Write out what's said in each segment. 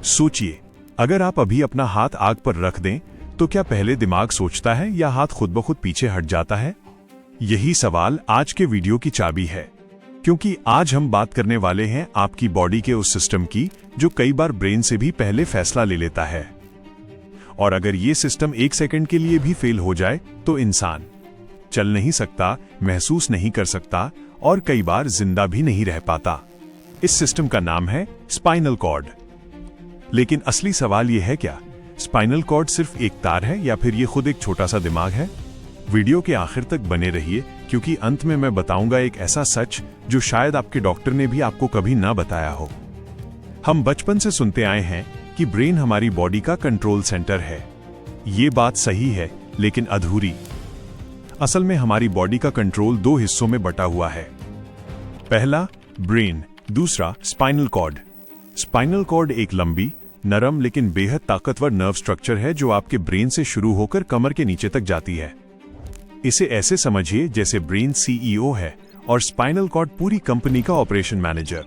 सोचिए, अगर आप अभी अपना हाथ आग पर रख दें तो क्या पहले दिमाग सोचता है या हाथ खुद ब खुद पीछे हट जाता है? यही सवाल आज के वीडियो की चाबी है, क्योंकि आज हम बात करने वाले हैं आपकी बॉडी के उस सिस्टम की जो कई बार ब्रेन से भी पहले फैसला ले लेता है। और अगर ये सिस्टम 1 सेकंड के लिए भी फेल हो जाए तो इंसान चल नहीं सकता, महसूस नहीं कर सकता और कई बार जिंदा भी नहीं रह पाता। इस सिस्टम का नाम है स्पाइनल कॉर्ड। लेकिन असली सवाल यह है, क्या स्पाइनल कॉर्ड सिर्फ एक तार है या फिर ये खुद एक छोटा सा दिमाग है? वीडियो के आखिर तक बने रहिए, क्योंकि अंत में मैं बताऊंगा एक ऐसा सच जो शायद आपके डॉक्टर ने भी आपको कभी ना बताया हो। हम बचपन से सुनते आए हैं कि ब्रेन हमारी बॉडी का कंट्रोल सेंटर है। ये बात सही है, लेकिन अधूरी। असल में हमारी बॉडी का कंट्रोल 2 हिस्सों में बटा हुआ है। पहला ब्रेन, दूसरा स्पाइनल कॉर्ड। स्पाइनल कॉर्ड एक लंबी, नरम लेकिन बेहद ताकतवर नर्व स्ट्रक्चर है जो आपके ब्रेन से शुरू होकर कमर के नीचे तक जाती है। इसे ऐसे समझिए जैसे ब्रेन सीईओ है और स्पाइनल कॉर्ड पूरी कंपनी का ऑपरेशन मैनेजर।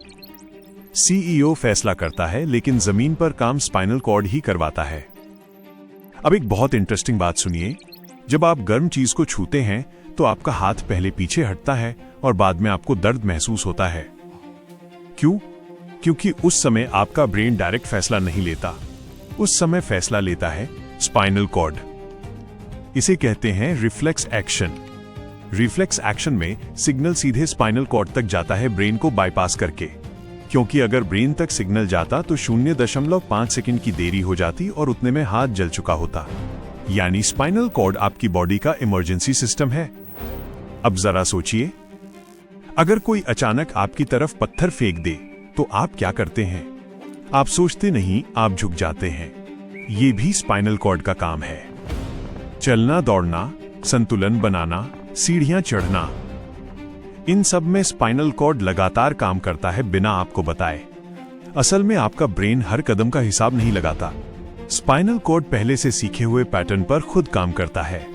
सीईओ फैसला करता है, लेकिन जमीन पर काम स्पाइनल कॉर्ड ही करवाता है। अब एक बहुत इंटरेस्टिंग बात सुनिए। जब आप गर्म चीज को छूते हैं तो आपका हाथ पहले पीछे हटता है और बाद में आपको दर्द महसूस होता है। क्यों? क्योंकि उस समय आपका ब्रेन डायरेक्ट फैसला नहीं लेता, उस समय फैसला लेता है स्पाइनल कॉर्ड। इसे कहते हैं रिफ्लेक्स एक्शन। रिफ्लेक्स एक्शन में सिग्नल सीधे स्पाइनल कॉर्ड तक जाता है ब्रेन को बाईपास करके, क्योंकि अगर ब्रेन तक सिग्नल जाता तो 0.5 सेकंड की देरी हो जाती और उतने में हाथ जल चुका होता। यानी स्पाइनल कॉर्ड आपकी बॉडी का इमरजेंसी सिस्टम है। अब जरा सोचिए, अगर कोई अचानक आपकी तरफ पत्थर फेंक दे तो आप क्या करते हैं? आप सोचते नहीं, आप झुक जाते हैं। ये भी स्पाइनल कॉर्ड का काम है। चलना, दौड़ना, संतुलन बनाना, सीढ़ियां चढ़ना, इन सब में स्पाइनल कॉर्ड लगातार काम करता है बिना आपको बताए। असल में आपका ब्रेन हर कदम का हिसाब नहीं लगाता। स्पाइनल कॉर्ड पहले से सीखे हुए पैटर्न पर खुद काम करता है।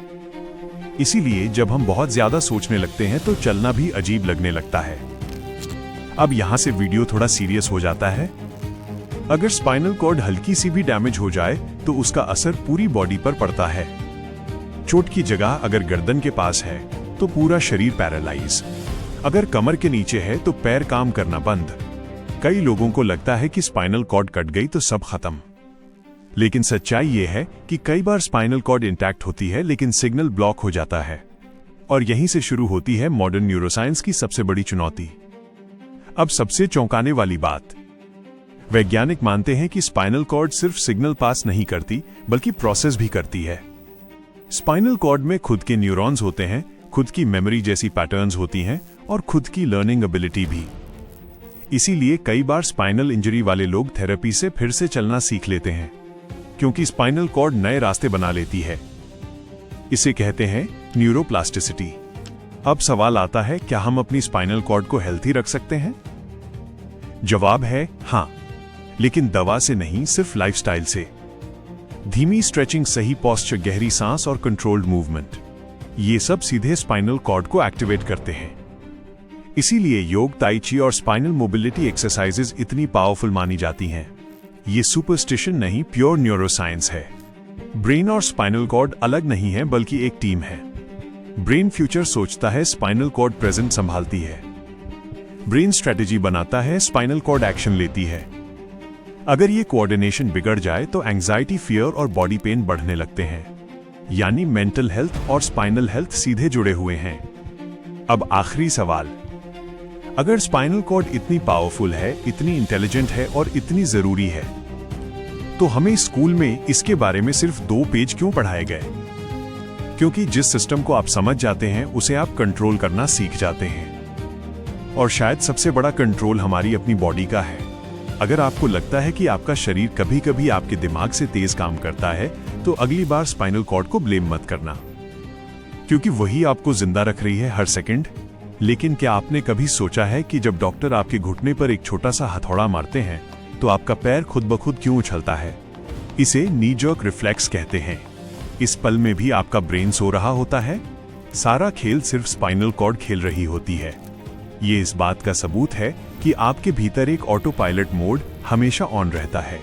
इसीलिए जब हम बहुत ज्यादा सोचने लगते हैं तो चलना भी अजीब लगने लगता है। अब यहां से वीडियो थोड़ा सीरियस हो जाता है। अगर स्पाइनल कॉर्ड हल्की सी भी डैमेज हो जाए तो उसका असर पूरी बॉडी पर पड़ता है। चोट की जगह अगर गर्दन के पास है तो पूरा शरीर पैरालाइज। अगर कमर के नीचे है तो पैर काम करना बंद। कई लोगों को लगता है कि स्पाइनल कॉर्ड कट गई तो सब खत्म, लेकिन सच्चाई यह है कि कई बार स्पाइनल कॉर्ड इंटैक्ट होती है लेकिन सिग्नल ब्लॉक हो जाता है। और यहीं से शुरू होती है मॉडर्न न्यूरोसाइंस की सबसे बड़ी चुनौती। अब सबसे चौंकाने वाली बात, वैज्ञानिक मानते हैं कि स्पाइनल कॉर्ड सिर्फ सिग्नल पास नहीं करती बल्कि प्रोसेस भी करती है। स्पाइनल कॉर्ड में खुद के न्यूरॉन्स होते हैं, खुद की मेमोरी जैसी पैटर्न्स होती हैं और खुद की लर्निंग एबिलिटी भी। इसीलिए कई बार स्पाइनल इंजरी वाले लोग थेरेपी से फिर से चलना सीख लेते हैं, क्योंकि स्पाइनल कॉर्ड नए रास्ते बना लेती है। इसे कहते हैं न्यूरोप्लास्टिसिटी। अब सवाल आता है, क्या हम अपनी स्पाइनल कॉर्ड को हेल्थी रख सकते हैं? जवाब है हाँ, लेकिन दवा से नहीं, सिर्फ लाइफस्टाइल से। धीमी स्ट्रेचिंग, सही पोस्चर, गहरी सांस और कंट्रोल्ड मूवमेंट, ये सब सीधे स्पाइनल कॉर्ड को एक्टिवेट करते हैं। इसीलिए योग, ताई ची और स्पाइनल मोबिलिटी एक्सरसाइजेज इतनी पावरफुल मानी जाती हैं। ये सुपरस्टिशन नहीं, प्योर न्यूरोसाइंस है। ब्रेन और स्पाइनल कॉर्ड अलग नहीं है बल्कि एक टीम है। ब्रेन फ्यूचर सोचता है, स्पाइनल कॉर्ड प्रेजेंट संभालती है। ब्रेन स्ट्रेटेजी बनाता है, स्पाइनल कॉर्ड एक्शन लेती है। अगर ये कोऑर्डिनेशन बिगड़ जाए तो एंजाइटी, फियर और बॉडी पेन बढ़ने लगते हैं। यानी मेंटल हेल्थ और स्पाइनल हेल्थ सीधे जुड़े हुए हैं। अब आखिरी सवाल, अगर स्पाइनल कॉर्ड इतनी पावरफुल है, इतनी इंटेलिजेंट है और इतनी जरूरी है, तो हमें स्कूल में इसके बारे में सिर्फ 2 पेज क्यों पढ़ाए गए? क्योंकि जिस सिस्टम को आप समझ जाते हैं उसे आप कंट्रोल करना सीख जाते हैं। और शायद सबसे बड़ा कंट्रोल हमारी अपनी बॉडी का है। अगर आपको लगता है कि आपका शरीर कभी कभी आपके दिमाग से तेज काम करता है तो अगली बार स्पाइनल कॉर्ड को ब्लेम मत करना, क्योंकि वही आपको जिंदा रख रही है हर सेकंड। लेकिन क्या आपने कभी सोचा है कि जब डॉक्टर आपके घुटने पर एक छोटा सा हथौड़ा मारते हैं तो आपका पैर खुद ब खुद क्यों उछलता है? इसे नी जर्क रिफ्लेक्स कहते हैं। इस पल में भी आपका ब्रेन सो रहा होता है, सारा खेल सिर्फ स्पाइनल कॉर्ड खेल रही होती है। ये इस बात का सबूत है कि आपके भीतर एक ऑटो पायलट मोड हमेशा ऑन रहता है।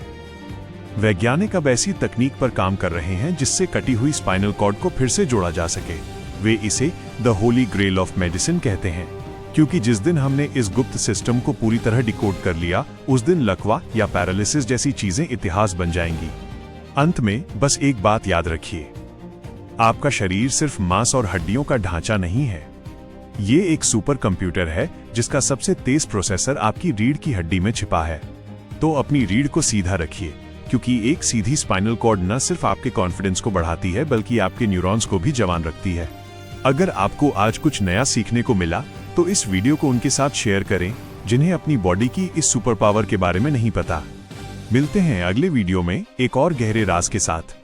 वैज्ञानिक अब ऐसी तकनीक पर काम कर रहे हैं जिससे कटी हुई स्पाइनल कॉर्ड को फिर से जोड़ा जा सके। वे इसे the holy grail of medicine कहते हैं, क्योंकि जिस दिन हमने इस गुप्त सिस्टम को पूरी तरह डिकोड कर लिया, उस दिन लकवा या पैरालिसिस जैसी चीजें इतिहास बन जाएंगी। अंत में बस एक बात याद रखिए, आपका शरीर सिर्फ मांस और हड्डियों का ढांचा नहीं है। ये एक सुपर कंप्यूटर है जिसका सबसे तेज प्रोसेसर आपकी रीढ़ की हड्डी में छिपा है। तो अपनी रीढ़ को सीधा रखिए, क्योंकि एक सीधी स्पाइनल कॉर्ड न सिर्फ आपके कॉन्फिडेंस को बढ़ाती है बल्कि आपके न्यूरॉन्स को भी जवान रखती है। अगर आपको आज कुछ नया सीखने को मिला तो इस वीडियो को उनके साथ शेयर करें जिन्हें अपनी बॉडी की इस सुपर पावर के बारे में नहीं पता। मिलते हैं अगले वीडियो में एक और गहरे राज के साथ।